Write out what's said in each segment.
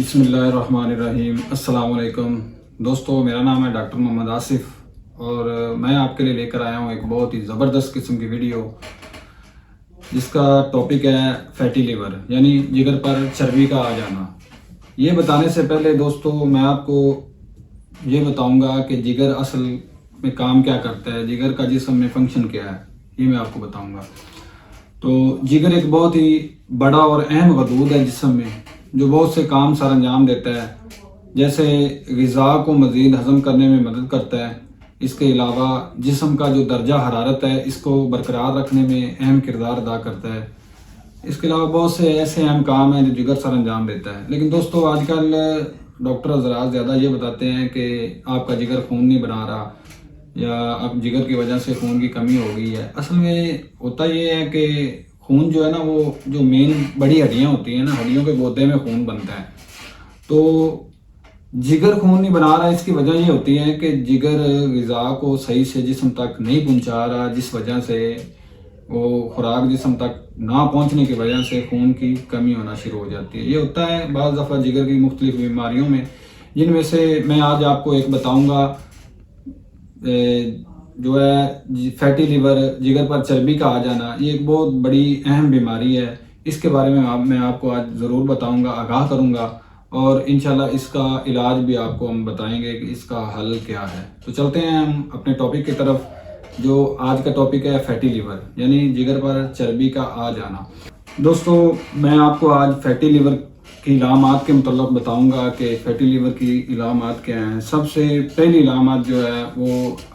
بسم اللہ الرحمن الرحیم۔ السلام علیکم دوستو، میرا نام ہے ڈاکٹر محمد آصف اور میں آپ کے لیے لے کر آیا ہوں ایک بہت ہی زبردست قسم کی ویڈیو جس کا ٹاپک ہے فیٹی لیور، یعنی جگر پر چربی کا آ جانا۔ یہ بتانے سے پہلے دوستو میں آپ کو یہ بتاؤں گا کہ جگر اصل میں کام کیا کرتا ہے، جگر کا جسم میں فنکشن کیا ہے، یہ میں آپ کو بتاؤں گا۔ تو جگر ایک بہت ہی بڑا اور اہم غدود ہے جسم میں، جو بہت سے کام سر انجام دیتا ہے، جیسے غذا کو مزید ہضم کرنے میں مدد کرتا ہے۔ اس کے علاوہ جسم کا جو درجہ حرارت ہے اس کو برقرار رکھنے میں اہم کردار ادا کرتا ہے۔ اس کے علاوہ بہت سے ایسے اہم کام ہیں جو جگر سر انجام دیتا ہے۔ لیکن دوستو آج کل ڈاکٹر حضرات زیادہ یہ بتاتے ہیں کہ آپ کا جگر خون نہیں بنا رہا یا اب جگر کی وجہ سے خون کی کمی ہو گئی ہے۔ اصل میں ہوتا یہ ہے کہ خون جو ہے نا، وہ جو مین بڑی ہڈیاں ہوتی ہیں نا، ہڈیوں کے گودے میں خون بنتا ہے۔ تو جگر خون نہیں بنا رہا، اس کی وجہ یہ ہوتی ہے کہ جگر غذا کو صحیح سے جسم تک نہیں پہنچا رہا، جس وجہ سے وہ خوراک جسم تک نہ پہنچنے کی وجہ سے خون کی کمی ہونا شروع ہو جاتی ہے۔ یہ ہوتا ہے بعض دفعہ جگر کی مختلف بیماریوں میں، جن میں سے میں آج آپ کو ایک بتاؤں گا جو ہے فیٹی لیور، جگر پر چربی کا آ جانا۔ یہ ایک بہت بڑی اہم بیماری ہے، اس کے بارے میں آپ کو آج ضرور بتاؤں گا، آگاہ کروں گا، اور انشاءاللہ اس کا علاج بھی آپ کو ہم بتائیں گے کہ اس کا حل کیا ہے۔ تو چلتے ہیں ہم اپنے ٹاپک کی طرف، جو آج کا ٹاپک ہے فیٹی لیور، یعنی جگر پر چربی کا آ جانا۔ دوستو میں آپ کو آج فیٹی لیور کی علامات کے متعلق بتاؤں گا کہ فیٹی لیور کی علامات کیا ہیں۔ سب سے پہلی علامات جو ہے وہ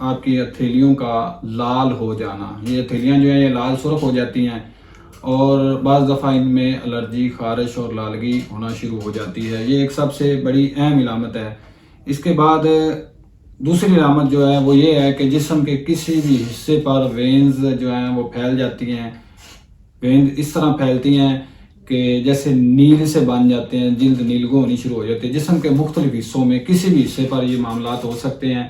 آپ کی ہتھیلیوں کا لال ہو جانا۔ یہ ہتھیلیاں جو ہیں یہ لال سرخ ہو جاتی ہیں اور بعض دفعہ ان میں الرجی، خارش اور لالگی ہونا شروع ہو جاتی ہے۔ یہ ایک سب سے بڑی اہم علامت ہے۔ اس کے بعد دوسری علامت جو ہے وہ یہ ہے کہ جسم کے کسی بھی حصے پر وینز جو ہیں وہ پھیل جاتی ہیں۔ وینز اس طرح پھیلتی ہیں کہ جیسے نیل سے بن جاتے ہیں، جلد نیلگوں ہونی شروع ہو جاتی ہے۔ جسم کے مختلف حصوں میں کسی بھی حصے پر یہ معاملات ہو سکتے ہیں،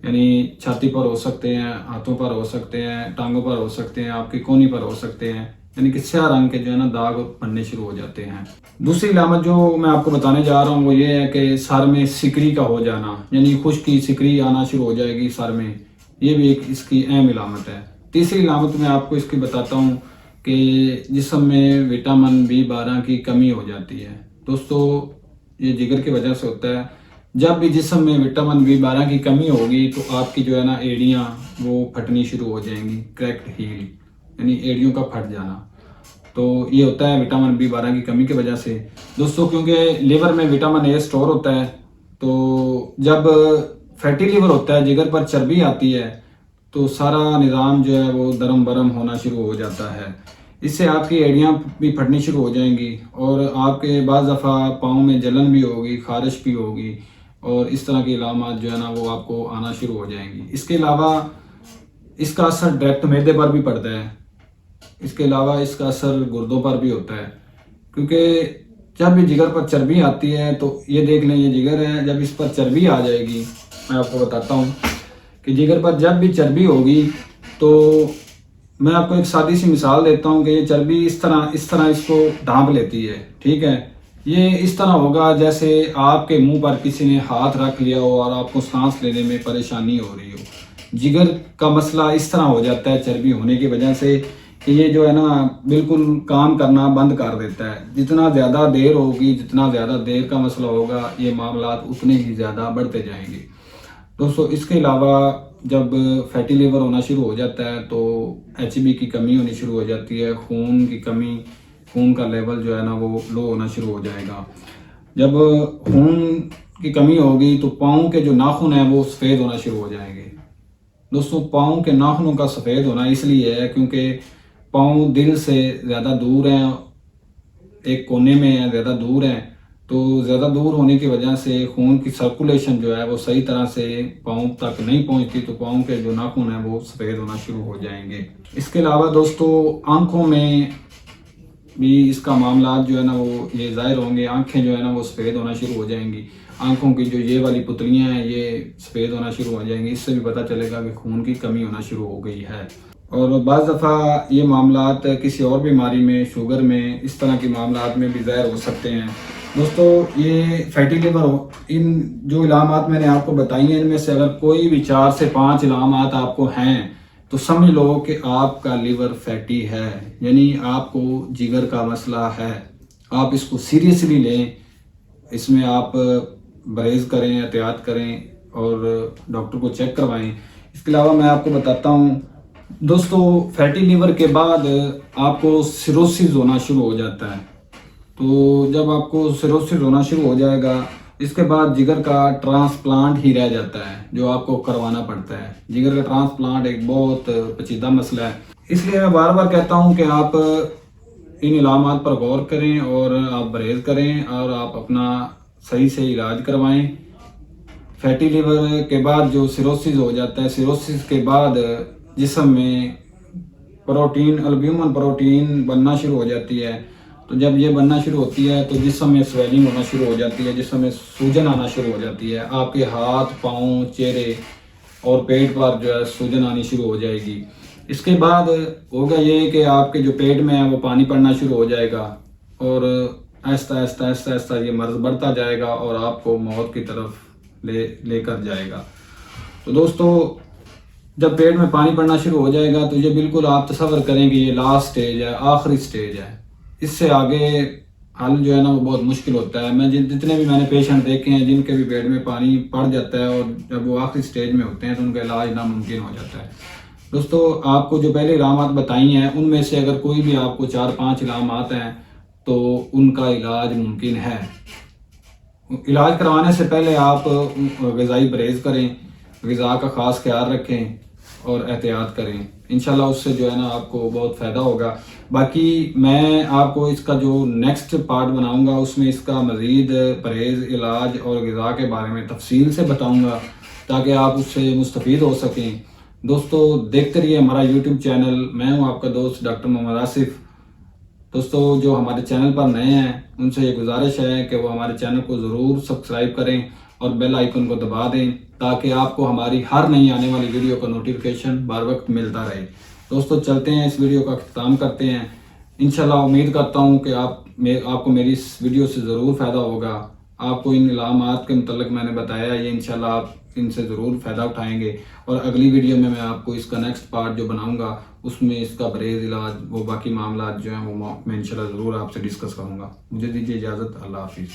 یعنی چھاتی پر ہو سکتے ہیں، ہاتھوں پر ہو سکتے ہیں، ٹانگوں پر ہو سکتے ہیں، آپ کی کونی پر ہو سکتے ہیں، یعنی کہ سیاہ رنگ کے جو ہے نا داغ بننے شروع ہو جاتے ہیں۔ دوسری علامت جو میں آپ کو بتانے جا رہا ہوں وہ یہ ہے کہ سر میں سکری کا ہو جانا، یعنی خشکی سکری آنا شروع ہو جائے گی سر میں۔ یہ بھی ایک اس کی اہم علامت ہے۔ تیسری علامت میں آپ کو اس کی بتاتا ہوں کہ جسم میں وٹامن B12 کی کمی ہو جاتی ہے۔ دوستو یہ جگر کی وجہ سے ہوتا ہے۔ جب بھی جسم میں وٹامن B12 کی کمی ہوگی تو آپ کی جو ہے نا ایڑیاں وہ پھٹنی شروع ہو جائیں گی، کریکٹ ہیل، یعنی ایڑیوں کا پھٹ جانا۔ تو یہ ہوتا ہے وٹامن B12 کی کمی کی وجہ سے۔ دوستو کیونکہ لیور میں وٹامن A سٹور ہوتا ہے، تو جب فیٹی لیور ہوتا ہے، جگر پر چربی آتی ہے، تو سارا نظام جو ہے وہ درم برم ہونا شروع ہو جاتا ہے۔ اس سے آپ کی ایڑیاں بھی پھٹنی شروع ہو جائیں گی اور آپ کے بعض دفعہ پاؤں میں جلن بھی ہوگی، خارش بھی ہوگی، اور اس طرح کی علامات جو ہے نا وہ آپ کو آنا شروع ہو جائیں گی۔ اس کے علاوہ اس کا اثر ڈائریکٹ معدے پر بھی پڑتا ہے۔ اس کے علاوہ اس کا اثر گردوں پر بھی ہوتا ہے، کیونکہ جب بھی جگر پر چربی آتی ہے تو یہ دیکھ لیں یہ جگر ہے، جب اس پر چربی آ جائے گی، میں آپ کو بتاتا ہوں کہ جگر پر جب بھی چربی ہوگی تو میں آپ کو ایک سادی سی مثال دیتا ہوں کہ یہ چربی اس طرح اس کو ڈھانپ لیتی ہے، ٹھیک ہے؟ یہ اس طرح ہوگا جیسے آپ کے منہ پر کسی نے ہاتھ رکھ لیا ہو اور آپ کو سانس لینے میں پریشانی ہو رہی ہو۔ جگر کا مسئلہ اس طرح ہو جاتا ہے چربی ہونے کی وجہ سے کہ یہ جو ہے نا بالکل کام کرنا بند کر دیتا ہے۔ جتنا زیادہ دیر ہوگی، جتنا زیادہ دیر کا مسئلہ ہوگا، یہ معاملات اتنے ہی زیادہ بڑھتے جائیں گے۔ دوستو اس کے علاوہ جب فیٹی لیور ہونا شروع ہو جاتا ہے تو HB کی کمی ہونی شروع ہو جاتی ہے، خون کی کمی، خون کا لیول جو ہے نا وہ لو ہونا شروع ہو جائے گا۔ جب خون کی کمی ہوگی تو پاؤں کے جو ناخن ہیں وہ سفید ہونا شروع ہو جائیں گے۔ دوستو پاؤں کے ناخنوں کا سفید ہونا اس لیے ہے کیونکہ پاؤں دل سے زیادہ دور ہیں، ایک کونے میں ہیں، زیادہ دور ہیں، تو زیادہ دور ہونے کی وجہ سے خون کی سرکولیشن جو ہے وہ صحیح طرح سے پاؤں تک نہیں پہنچتی، تو پاؤں کے جو ناخن ہیں وہ سفید ہونا شروع ہو جائیں گے۔ اس کے علاوہ دوستو آنکھوں میں بھی اس کا معاملات جو ہے نا وہ یہ ظاہر ہوں گے، آنکھیں جو ہے نا وہ سفید ہونا شروع ہو جائیں گی۔ آنکھوں کی جو یہ والی پتلیاں ہیں یہ سفید ہونا شروع ہو جائیں گی۔ اس سے بھی پتہ چلے گا کہ خون کی کمی ہونا شروع ہو گئی ہے۔ اور بعض دفعہ یہ معاملات کسی اور بیماری میں، شوگر میں، اس طرح کے معاملات میں بھی ظاہر ہو سکتے ہیں۔ دوستو یہ فیٹی لیور ان جو علامات میں نے آپ کو بتائی ہیں ان میں سے اگر کوئی بھی 4 سے 5 علامات آپ کو ہیں تو سمجھ لو کہ آپ کا لیور فیٹی ہے، یعنی آپ کو جگر کا مسئلہ ہے۔ آپ اس کو سیریسلی لیں، اس میں آپ پرہیز کریں، احتیاط کریں اور ڈاکٹر کو چیک کروائیں۔ اس کے علاوہ میں آپ کو بتاتا ہوں دوستو، فیٹی لیور کے بعد آپ کو سیروسز ہونا شروع ہو جاتا ہے۔ تو جب آپ کو سیروسز ہونا شروع ہو جائے گا، اس کے بعد جگر کا ٹرانسپلانٹ ہی رہ جاتا ہے جو آپ کو کروانا پڑتا ہے۔ جگر کا ٹرانسپلانٹ ایک بہت پیچیدہ مسئلہ ہے، اس لیے میں بار بار کہتا ہوں کہ آپ ان علامات پر غور کریں اور آپ پرہیز کریں اور آپ اپنا صحیح سے علاج کروائیں۔ فیٹی لیور کے بعد جو سیروسز ہو جاتا ہے، سیروسز کے بعد جسم میں پروٹین، البیومن پروٹین بننا شروع ہو جاتی ہے۔ تو جب یہ بننا شروع ہوتی ہے تو جسم میں سویلنگ ہونا شروع ہو جاتی ہے، جسم میں سوجن آنا شروع ہو جاتی ہے۔ آپ کے ہاتھ، پاؤں، چہرے اور پیٹ پر جو ہے سوجن آنی شروع ہو جائے گی۔ اس کے بعد ہوگا یہ کہ آپ کے جو پیٹ میں ہے وہ پانی پڑنا شروع ہو جائے گا اور آہستہ آہستہ آہستہ آہستہ یہ مرض بڑھتا جائے گا اور آپ کو موت کی طرف لے کر جائے گا۔ تو دوستو، جب پیٹ میں پانی پڑنا شروع ہو جائے گا تو یہ بالکل آپ تصور کریں کہ یہ لاسٹ سٹیج ہے، آخری سٹیج ہے۔ اس سے آگے حل جو ہے نا وہ بہت مشکل ہوتا ہے۔ میں جتنے بھی میں نے پیشنٹ دیکھے ہیں جن کے بھی پیٹ میں پانی پڑ جاتا ہے اور جب وہ آخری سٹیج میں ہوتے ہیں تو ان کا علاج ناممکن ہو جاتا ہے۔ دوستو، آپ کو جو پہلے علامات بتائی ہیں ان میں سے اگر کوئی بھی آپ کو 4-5 علامات ہیں تو ان کا علاج ممکن ہے۔ علاج کروانے سے پہلے آپ غذائی پرہیز کریں، غذا کا خاص خیال رکھیں اور احتیاط کریں۔ انشاءاللہ اس سے جو ہے نا آپ کو بہت فائدہ ہوگا۔ باقی میں آپ کو اس کا جو نیکسٹ پارٹ بناؤں گا اس میں اس کا مزید پرہیز، علاج اور غذا کے بارے میں تفصیل سے بتاؤں گا تاکہ آپ اس سے مستفید ہو سکیں۔ دوستو، دیکھتے رہیے ہمارا یوٹیوب چینل۔ میں ہوں آپ کا دوست ڈاکٹر محمد آصف۔ دوستو، جو ہمارے چینل پر نئے ہیں ان سے یہ گزارش ہے کہ وہ ہمارے چینل کو ضرور سبسکرائب کریں اور بیل آئیکن کو دبا دیں تاکہ آپ کو ہماری ہر نئی آنے والی ویڈیو کا نوٹیفیکیشن بر وقت ملتا رہے۔ دوستو، چلتے ہیں اس ویڈیو کا اختتام کرتے ہیں۔ انشاءاللہ امید کرتا ہوں کہ آپ کو میری اس ویڈیو سے ضرور فائدہ ہوگا۔ آپ کو ان علامات کے متعلق میں نے بتایا، یہ انشاءاللہ آپ ان سے ضرور فائدہ اٹھائیں گے اور اگلی ویڈیو میں آپ کو اس کا نیکسٹ پارٹ جو بناؤں گا اس میں اس کا پرہیز، علاج، وہ باقی معاملات جو ہیں وہ میں انشاءاللہ ضرور آپ سے ڈسکس کروں گا۔ مجھے دیجیے اجازت۔ اللہ حافظ۔